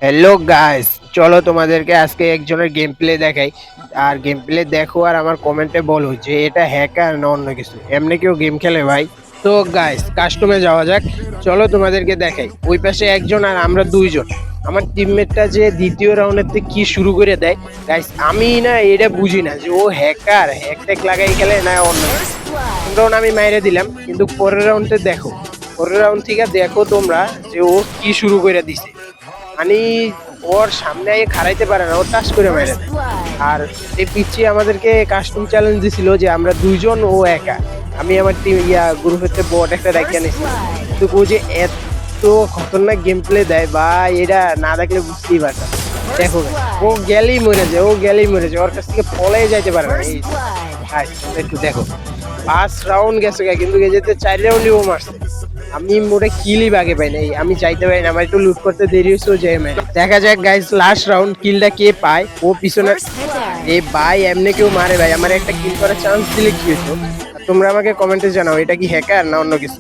Hello guys, চলো তোমাদেরকে আজকে একজনের গেম প্লে দেখাই। আর গেম প্লে দেখো আর আমার কমেন্টে বলো যে এটা হ্যাকার না অন্য কিছু। এমনি কেউ গেম খেলে ভাই? তো গাইস, কাস্টমে যাওয়া যাক। চলো তোমাদেরকে দেখাই। ওই পাশে একজন আর আমরা দুইজন। আমার টিমমেটটা যে দ্বিতীয় রাউন্ডের থেকে কি শুরু করে দেয় গাইস, আমি না এটা বুঝি না যে ও হ্যাকার হ্যাক লাগাই খেলে না অন্য কিছু। রাউন্ড আমি মাইরে দিলাম, কিন্তু পরের রাউন্ডে দেখো, পরের রাউন্ড থেকে দেখো তোমরা যে ও কি শুরু করে দিছে। মানে ওর সামনে আগে খাড়াইতে পারে না, ও টাচ করে মেরে দেয়। আর এই পিচ্ছি আমাদেরকে কাস্টম চ্যালেঞ্জ দিছিল যে আমরা দুইজন ও একা। আমি আমার টিম গ্রুপের বট একটা রাখিয়া নিছি, কিন্তু ও যে এত খতরনাক গেম প্লে দেয় বা এটা না দেখলে বুঝতেই পারতাম। দেখো ও গেলেই মরে যায়, ও গেলেই মরে যায়, ওর কাছ থেকে পলাই যাইতে পারে না। এই একটু দেখো, 5 রাউন্ড গেছে কিন্তু যেতে 4 রাউন্ডই ও মারছে। আমি মোটে কিলই বাগে পাই নাই, আমি চাইতে পারি না, আমার একটু লুট করতে দেরি হয়েছে, যে মেরে দেখা যাক গাইস লাস্ট রাউন্ড কিলটা কে পায়। ও পিছনে এই ভাই এমনি কেউ মারে ভাই, আমার একটা কিল করার চান্স দিলে কি হতো। তোমরা আমাকে কমেন্টে জানাও এটা কি হ্যাকার না অন্য কিছু।